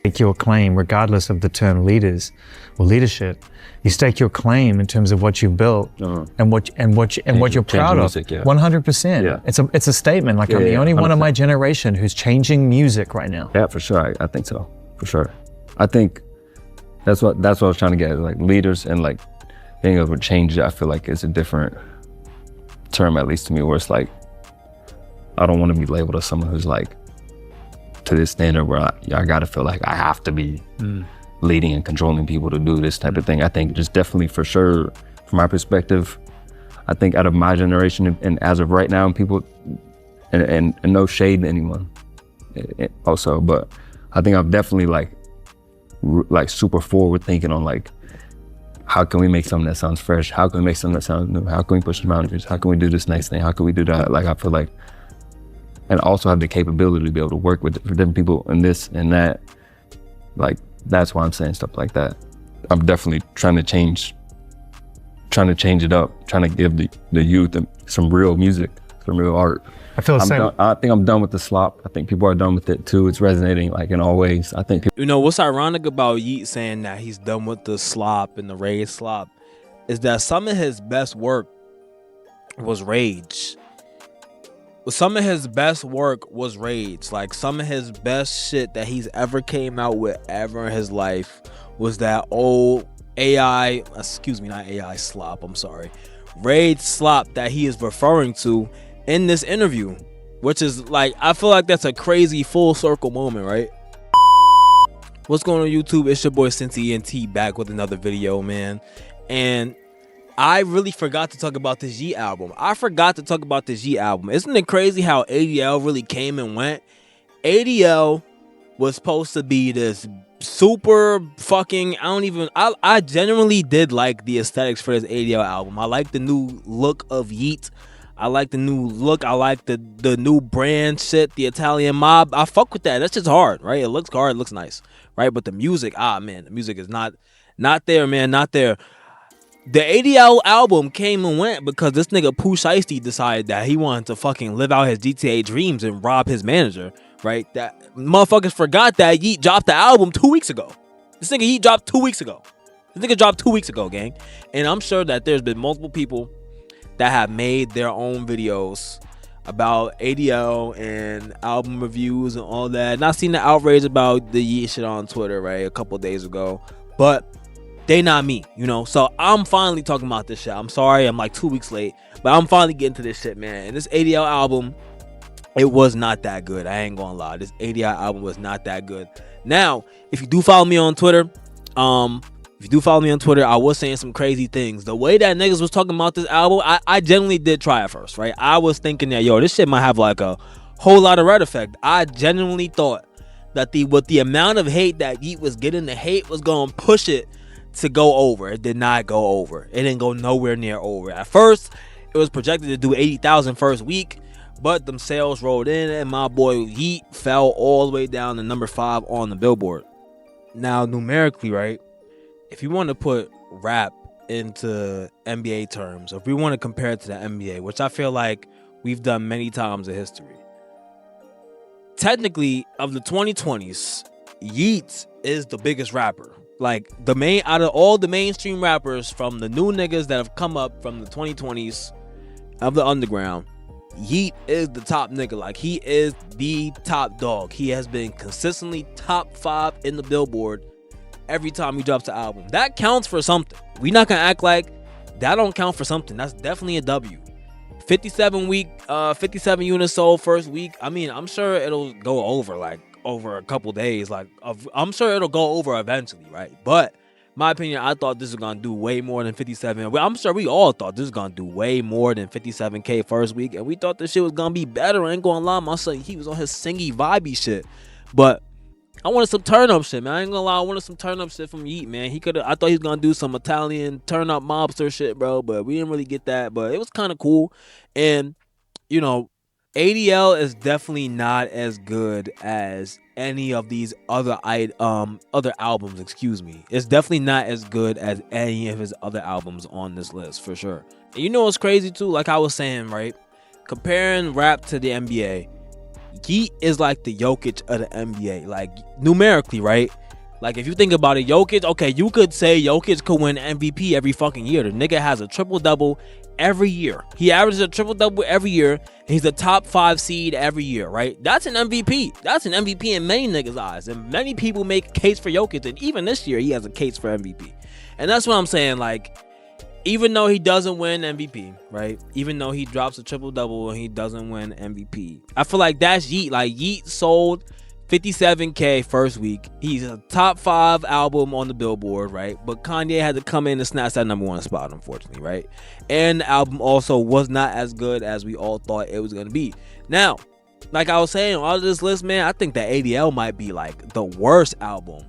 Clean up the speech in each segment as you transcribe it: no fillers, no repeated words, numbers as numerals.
stake your claim, regardless of the term leaders or leadership. You stake your claim in terms of what you built and what you're proud of. 100%. Yeah. It's a statement. Like I'm the only 100%. One of my generation who's changing music right now. Yeah, for sure. I think so. For sure. I think that's what I was trying to get. Like leaders and like being able to change. I feel like it's a different term, at least to me, where it's like I don't want to be labeled as someone who's like to this standard where I gotta feel like I have to be leading and controlling people to do this type of thing. I think just definitely for sure, from my perspective, I think out of my generation and as of right now, people, and no shade to anyone also, but I think I'm definitely like super forward thinking on like, how can we make something that sounds fresh? How can we make something that sounds new? How can we push the boundaries? How can we do this next thing? How can we do that? Like I feel like, and also have the capability to be able to work with different people and this and that. Like, that's why I'm saying stuff like that. I'm definitely trying to change it up, trying to give the youth some real music, some real art. I feel the same. I think I'm done with the slop. I think people are done with it too. It's resonating like in all ways. I think You know, what's ironic about Yeat saying that he's done with the slop and the rage slop is that some of his best work was rage. Some of his best work was rage. Like some of his best shit that he's ever came out with ever in his life was that old slop, I'm sorry. Rage slop that he is referring to in this interview, which is like, I feel like that's a crazy full circle moment, right? What's going on YouTube? It's your boy Cincy ENT back with another video, man. And I really forgot to talk about this Yeat album. Isn't it crazy how ADL really came and went? ADL was supposed to be this super fucking, I genuinely did like the aesthetics for this ADL album. I like the new look of Yeat. I like the new look. I like the new brand shit, the Italian mob. I fuck with that. That's just hard, right? It looks hard, it looks nice, right? But the music, man, the music is not there, man, not there. The ADL album came and went because this nigga Pooh Shiesty decided that he wanted to fucking live out his GTA dreams and rob his manager, right? That motherfuckers forgot that Yeat dropped the album 2 weeks ago. This nigga Yeat dropped 2 weeks ago. Gang. And I'm sure that there's been multiple people that have made their own videos about ADL and album reviews and all that. And I seen the outrage about the Yeat shit on Twitter, right, a couple days ago. But they not me, you know? So I'm finally talking about this shit. I'm sorry, I'm like 2 weeks late, but I'm finally getting to this shit, man. And this ADL album, it was not that good. I ain't gonna lie. This ADL album was not that good. Now, if you do follow me on Twitter, I was saying some crazy things. The way that niggas was talking about this album, I genuinely did try it first, right? I was thinking that, yo, this shit might have like a whole lot of red effect. I genuinely thought that with the amount of hate that Yeat was getting, the hate was gonna push it to go over. It did not go over. It didn't go nowhere near over. At first, it was projected to do 80,000 first week, but them sales rolled in and my boy Yeat fell all the way down to number 5 on the Billboard. Now, numerically, right, if you want to put rap into NBA terms, or if we want to compare it to the NBA, which I feel like we've done many times in history, technically, of the 2020s, Yeat is the biggest rapper. Like, out of all the mainstream rappers, from the new niggas that have come up from the 2020s of the underground, Yeat is the top nigga. Like, he is the top dog. He has been consistently top 5 in the Billboard every time he drops an album. That counts for something. We not gonna act like that don't count for something. That's definitely a W. 57 units sold first week. I mean, I'm sure it'll go over over a couple days. I'm sure it'll go over eventually, right? But my opinion, I thought this was gonna do way more than 57. I'm sure we all thought this was gonna do way more than 57K first week, and we thought this shit was gonna be better. I ain't gonna lie, my son, he was on his singy vibey shit. But I wanted some turn up shit, man. I ain't gonna lie, I wanted some turn up shit from Yeat, man. I thought he was gonna do some Italian turn up mobster shit, bro, but we didn't really get that. But it was kind of cool. And you know, ADL is definitely not as good as any of these other albums, excuse me. It's definitely not as good as any of his other albums on this list, for sure. And you know what's crazy too? Like I was saying, right? Comparing rap to the NBA, Yeat is like the Jokic of the NBA, like numerically, right? Like if you think about it, Jokic, okay, you could say Jokic could win MVP every fucking year. The nigga has a triple-double every year. He averages a triple-double every year, and he's a top 5 seed every year, right? That's an MVP. That's an MVP in many niggas' eyes. And many people make a case for Jokic, and even this year, he has a case for MVP. And that's what I'm saying, like, even though he doesn't win MVP, right? Even though he drops a triple-double and he doesn't win MVP, I feel like that's Yeat. Like, Yeat sold 57K first week. He's a top 5 album on the Billboard, right? But Kanye had to come in and snatch that #1 spot, unfortunately, right? And the album also was not as good as we all thought it was gonna be. Now, like I was saying, all of this list, man, I think that ADL might be like the worst album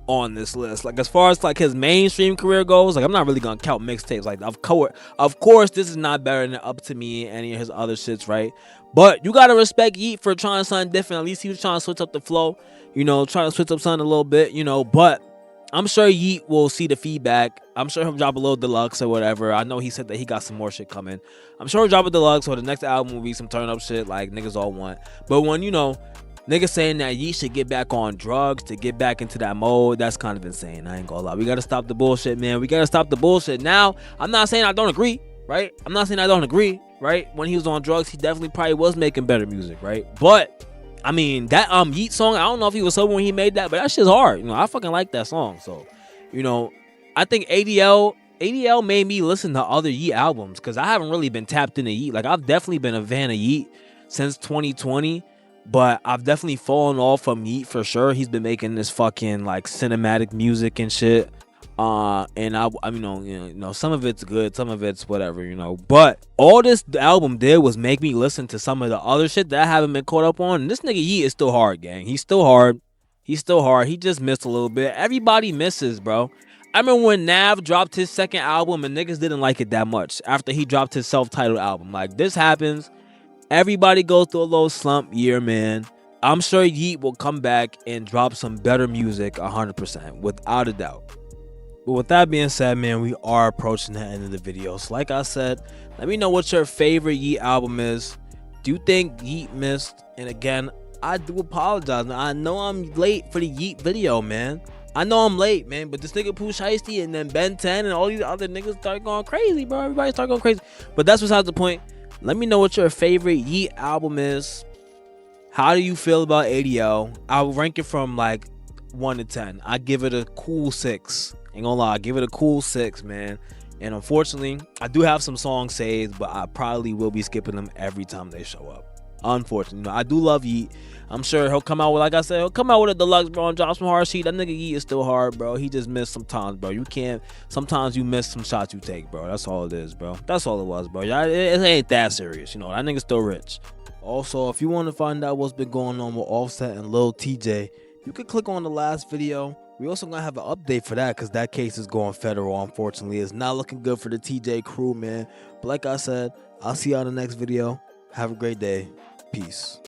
on this list. Like as far as like his mainstream career goes, like I'm not really gonna count mixtapes. Like of course this is not better than Up to Me and any of his other shits, right? But you gotta respect Yeat for trying something different. At least he was trying to switch up the flow, you know, trying to switch up something a little bit, you know. But I'm sure Yeat will see the feedback. I'm sure he'll drop a little deluxe or whatever. I know he said that he got some more shit coming. I'm sure he'll drop a deluxe, or the next album will be some turn up shit like niggas all want. But when, you know, niggas saying that Yeat should get back on drugs to get back into that mode, that's kind of insane. I ain't gonna lie. We gotta stop the bullshit, man. We gotta stop the bullshit. Now, I'm not saying I don't agree, right? I'm not saying I don't agree, right? When he was on drugs, he definitely probably was making better music, right? But I mean, that Yeat song, I don't know if he was sober when he made that, but that shit's hard. You know, I fucking like that song. So, you know, I think ADL made me listen to other Yeat albums, because I haven't really been tapped into Yeat. Like, I've definitely been a fan of Yeat since 2020. But I've definitely fallen off from Yeat for sure. He's been making this fucking like cinematic music and shit. And I you know, some of it's good, some of it's whatever, you know. But all this album did was make me listen to some of the other shit that I haven't been caught up on. And this nigga Yeat is still hard, gang. He's still hard. He's still hard. He just missed a little bit. Everybody misses, bro. I remember when Nav dropped his second album and niggas didn't like it that much after he dropped his self-titled album. Like, this happens. Everybody goes through a little slump year, man. I'm sure Yeat will come back and drop some better music 100%, without a doubt. But with that being said, man, we are approaching the end of the video. So like I said, let me know what your favorite Yeat album is. Do you think Yeat missed? And again, I do apologize. Now, I know I'm late for the Yeat video, man. I know I'm late, man. But this nigga Pooh Shiesty and then Ben 10 and all these other niggas start going crazy, bro. Everybody start going crazy. But that's besides the point. Let me know what your favorite Yeat album is. How do you feel about ADL? I'll rank it from like 1 to 10. I give it a cool 6. Ain't gonna lie, I give it a cool 6, man. And unfortunately, I do have some songs saved, but I probably will be skipping them every time they show up. Unfortunately, I do love Yeat. I'm sure he'll come out with, like I said, he'll come out with a deluxe, bro, and drop some hard shit. That nigga Yeat is still hard, bro. He just missed sometimes, bro. You can't. Sometimes you miss some shots you take, bro. That's all it is, bro. That's all it was, bro. It ain't that serious, you know. That nigga's still rich. Also, if you want to find out what's been going on with Offset and Lil TJ, you can click on the last video. We also gonna have an update for that, because that case is going federal. Unfortunately, it's not looking good for the TJ crew, man. But like I said, I'll see y'all in the next video. Have a great day. Peace.